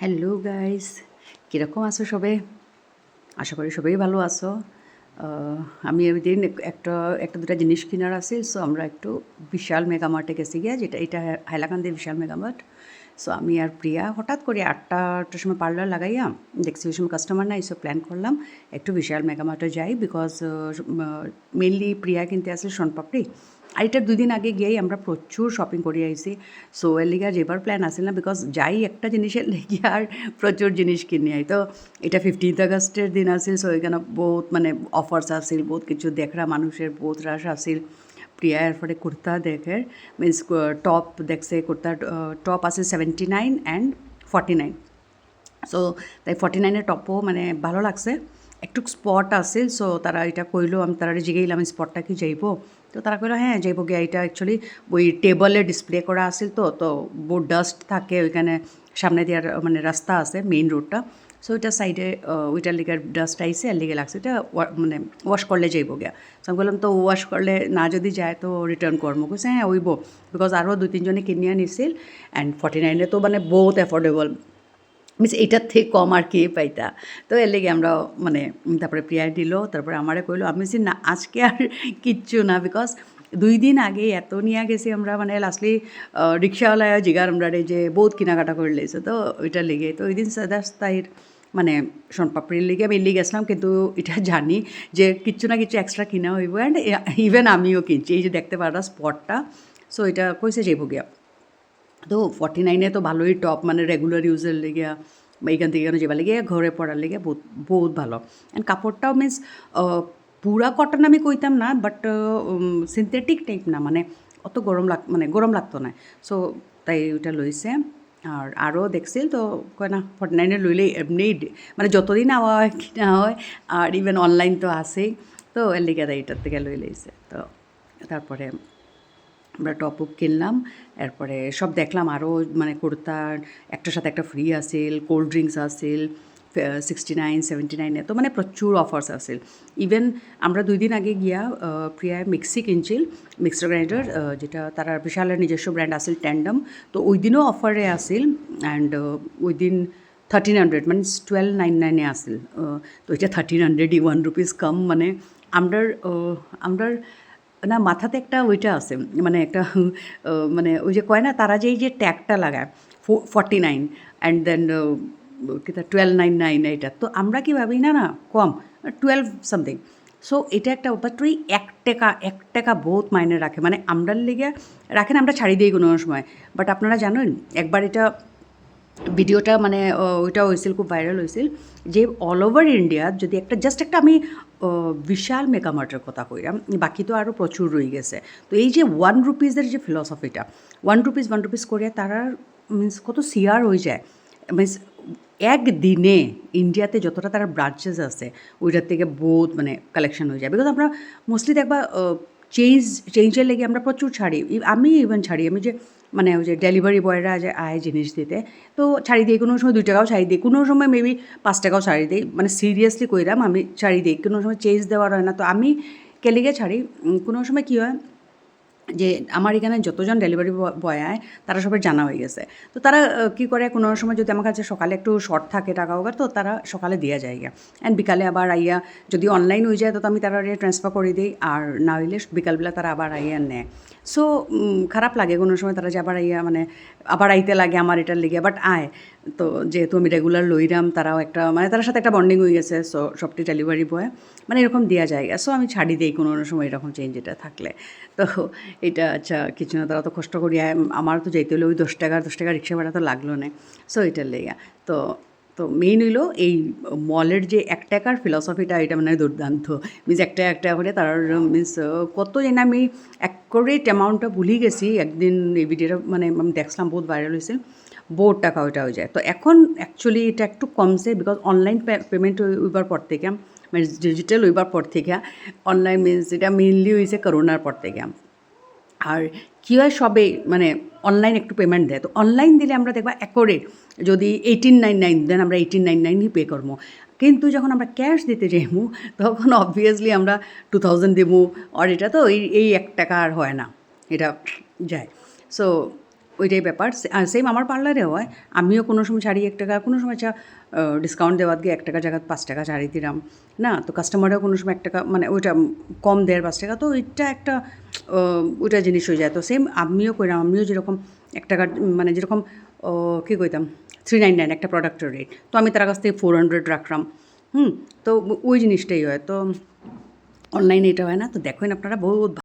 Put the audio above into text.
Hello guys, কীরকম আছো সবে? আশা করি সবাই ভালো আছো। আমি ওই দিন একটা একটা দুটা জিনিস কেনার আছে, সো আমরা একটু বিশাল মেগামার্টে গেছি গিয়া, যেটা এটা হাইলাকান্দির বিশাল মেগামার্ট। সো আমি আর প্রিয়া হঠাৎ করে আটটার সময় পার্লার লাগাইয়া দেখছি ওই সময় কাস্টমার নাই, সো প্ল্যান করলাম একটু বিশাল মেগামার্টে যাই, বিকজ মেনলি প্রিয়া কিনতে আসলে শনপাপড়ি। আর এটা 2 দিন আগে গিয়েই আমরা প্রচুর শপিং করে আইছি। সো এর লিগে আর যেবার প্ল্যান আসে না, বিকজ যাই একটা জিনিসের লেগে আর প্রচুর জিনিস কিনে আই। তো এটা 15th আগস্টের দিন আছিল, সো এখানে বহুত মানে অফার্স আসিল, বহুত কিছু দেখরা মানুষের বহুত রাশ আসিল। প্রিয়া এরপরে কুর্তা দেখে, মিন্স টপ দেখছে, কুর্তার টপ আছে 79 অ্যান্ড 49। সো তাই 49-এর টপও মানে ভালো লাগছে। একটু স্পট আছিল, সো তারা এটা কইলো, আমি তারা জিগাইলাম স্পটটা কি যাইব, তো তারা কইলো হ্যাঁ যাইব গিয়া। এটা অ্যাকচুয়ালি ওই টেবলে ডিসপ্লে করা আছিল, তো বহুত ডাস্ট থাকে ওইখানে, সামনে দিয়ে মানে রাস্তা আছে মেইন রোডটা। সো ওইটা সাইডে ওইটার লিগে ডাস্ট আইসে, আর লিগে লাগছে এটা মানে ওয়াশ করলে যাইব গিয়া। সো আমি বললাম তো ওয়াশ করলে না যদি যায় তো রিটার্ন করবো, কইছে হ্যাঁ ওইব, বিকজ আরও 2-3 জনে কিনিয়া নিছিল। অ্যান্ড 49-এ তো মানে বহুত অ্যাফোর্ডেবল, মিনস এইটার থেকে কম আর কি পাইতা। তো এর লেগে আমরা মানে তারপরে প্রিয়া দিল, তারপরে আমারে কইলো, আমি বলছি না আজকে আর কিচ্ছু না, বিকজ 2 দিন আগে এত নিয়ে গেছি আমরা, মানে লাস্টলি রিক্সাওয়ালা জিগার আমরা যে বহুত কেনাকাটা করে লেগেছে, তো ওইটার লেগে তো ওই দিন সাদাস তাইর মানে শনপাপড়ির লেগে আমি এলি গেছিলাম, কিন্তু এটা জানি যে কিচ্ছু না কিছু এক্সট্রা কিনা হইব। অ্যান্ড ইভেন আমিও কিনছি, এই যে দেখতে পারা স্পটটা, সো এটা কইছে যাইব গিয়া। তো 49-এ তো ভালোই টপ, মানে রেগুলার ইউজের লেগে এইখান থেকে এখানে যাবার লেগে ঘরে পড়ার লেগে বহুত বহুত ভালো। অ্যান্ড কাপড়টাও মিন্স পুরা কটন আমি কইতাম না, বাট সিনথেটিক টাইপ না, মানে অত গরম লাগতো না। সো তাই ওইটা লইছে। আর আরও দেখছিল তো কয় না 49-এ লইলেই এমনি মানে যতদিন আওয়া হয় কিনা হয়, আর ইভেন অনলাইন তো আছেই, তো এর লিগে এইটার থেকে লই লইছে। তো তারপরে আমরা টপ উপ কিনলাম, এরপরে সব দেখলাম আরও মানে কুর্তার একটার সাথে একটা ফ্রি আসিল, কোল্ড ড্রিঙ্কস আসিল 69-79-এ, তো মানে প্রচুর অফার্স আসিল। ইভেন আমরা 2 দিন আগে গিয়া প্রিয়ায় মিক্সি কিনছিল, মিক্সার গ্রাইন্ডার, যেটা তারা বিশালের নিজস্ব ব্র্যান্ড আসিল ট্যান্ডাম। তো ওই দিনও অফারে আসিল, অ্যান্ড ওই দিন 1300 মানে 1299-এ আসিল। তো এটা 1300ই ₹1 কম, মানে আমরার আমরার না মাথাতে একটা ওইটা আছে, মানে একটা মানে ওই যে কয় না তারা যে এই যে ট্যাগটা লাগায় 49 অ্যান্ড দেন কিতা 1299, এইটা তো আমরা কি ভাবি না না কম 12 সামথিং। সো এটা একটা বাট ওই 1 টাকা বহুত মাইনে রাখে, মানে আমরার লেগে রাখেন, আমরা ছাড়ি দিই কোনো সময়। বাট আপনারা জানেন একবার এটা ভিডিওটা মানে ওইটা হয়েছিল, খুব ভাইরাল হয়েছিল, যে অল ওভার ইন্ডিয়া যদি একটা জাস্ট একটা আমি বিশাল মেগামার্টের কথা কইলাম, বাকি তো আরও প্রচুর রয়ে গেছে। তো এই যে ₹1 যে ফিলসফিটা, ওয়ান রুপিস করে তারা মিন্স কত সিয়ার হয়ে যায়, মিন্স একদিনে ইন্ডিয়াতে যতটা তারা ব্রাঞ্চেস আছে ওইটার থেকে বহুত মানে কালেকশন হয়ে যায়। বিকজ আমরা মোস্টলি দেখবা চেঞ্জের লেগে আমরা প্রচুর ছাড়ি, আমি ইভেন ছাড়ি, আমি যে মানে ওই যে ডেলিভারি বয়রা যে আয় জিনিস দিতে, তো ছাড়ি দিই, কোনো সময় 2 টাকাও ছাড়ি দিই, কোনো সময় মেবি 5 টাকাও ছাড়ি দিই, মানে সিরিয়াসলি কইরাম আমি ছাড়ি দিই, কোনো সময় চেঞ্জ দেওয়ার হয় না। তো আমি কেলিগে ছাড়ি, কোনো সময় কী হয় যে আমার এখানে যতজন ডেলিভারি বয় আয় তারা সবার জানা হয়ে গেছে। তো তারা কী করে, কোনো সময় যদি আমার কাছে সকালে একটু শর্ট থাকে টাকা ওভার, তো তারা সকালে দিয়া যায় গিয়া, অ্যান্ড বিকালে আবার আইয়া যদি অনলাইন হয়ে যায় তো আমি তারা ট্রান্সফার করে দিই, আর না হইলে বিকালবেলা তারা আবার আইয়া নেয়। সো খারাপ লাগে কোনো সময় তারা যে আবার আইয়া মানে আবার আইতে লাগে আমার এটার লেগে, বাট আয় তো যেহেতু আমি রেগুলার লইরাম, তারাও একটা মানে তার সাথে একটা বন্ডিং হয়ে গেছে, সো সবটি ডেলিভারি বয় মানে এরকম দেওয়া যায়। সো আমি ছাড়ি দিই কোনো সময় এরকম চেঞ্জ এটা থাকলে। তো এটা আচ্ছা কিছু না, তারা তো কষ্ট করি, আমার তো যাইতে হলে ওই 10 টাকা রিক্সা ভাড়া তো লাগলো না। সো এটার লেগা তো তো মেইন হইলো এই মলের যে 1 টাকার ফিলসফিটা, এটা মানে দুর্দান্ত। মিন্স 1 টাকা করে তার মিন্স কত যেন আমি অ্যাকুরেট অ্যামাউন্টটা ভুলি গেছি, একদিন এই ভিডিওটা মানে আমি দেখলাম বহুত ভাইরাল হয়েছে, বহুত টাকা ওইটা হয়ে যায়। তো এখন অ্যাকচুয়ালি এটা একটু কমছে, বিকজ অনলাইন পেমেন্ট হইবার পর থেকে, মানে ডিজিটাল হইবার পর থেকে, অনলাইন মিন্স এটা মেইনলি হয়েছে করোনার পর থেকে। আর কী হয় সবে মানে অনলাইন একটু পেমেন্ট দেয়, তো অনলাইন দিলে আমরা দেখবা অ্যাকোরেট যদি 1899 দেন আমরা 1899ই পে করবো। কিন্তু যখন আমরা ক্যাশ দিতে যাইমু তখন অবভিয়াসলি আমরা 2000 দেবো, আর এটা তো এই 1 টাকা আর হয় না, এটা যায়। সো ওইটাই ব্যাপার। আর সেম আমার পার্লারেও হয়। আমিও কোনো সময় ছাড়ি ৳১, কোনো সময় ডিসকাউন্ট দেওয়াত গিয়ে ৳১ জায়গাত ৳৫ ছাড়ি দিলাম। না? তো কাস্টমাররাও কোনো সময় ৳১ মানে ওইটা কম দেয় ৳৫, তো ওইটা একটা ওইটা জিনিস হয়ে যায়। তো সেম আমিও কইরাম। আমিও যেরকম ৳১ মানে যেরকম কি কইতাম ৳399 একটা প্রোডাক্টের রেট। তো আমি তার কাছ থেকে ৳400 রাখলাম। তো ওই জিনিসটাই হয়। তো অনলাইনে এটা হয় না। তো দেখেন আপনারা বহুত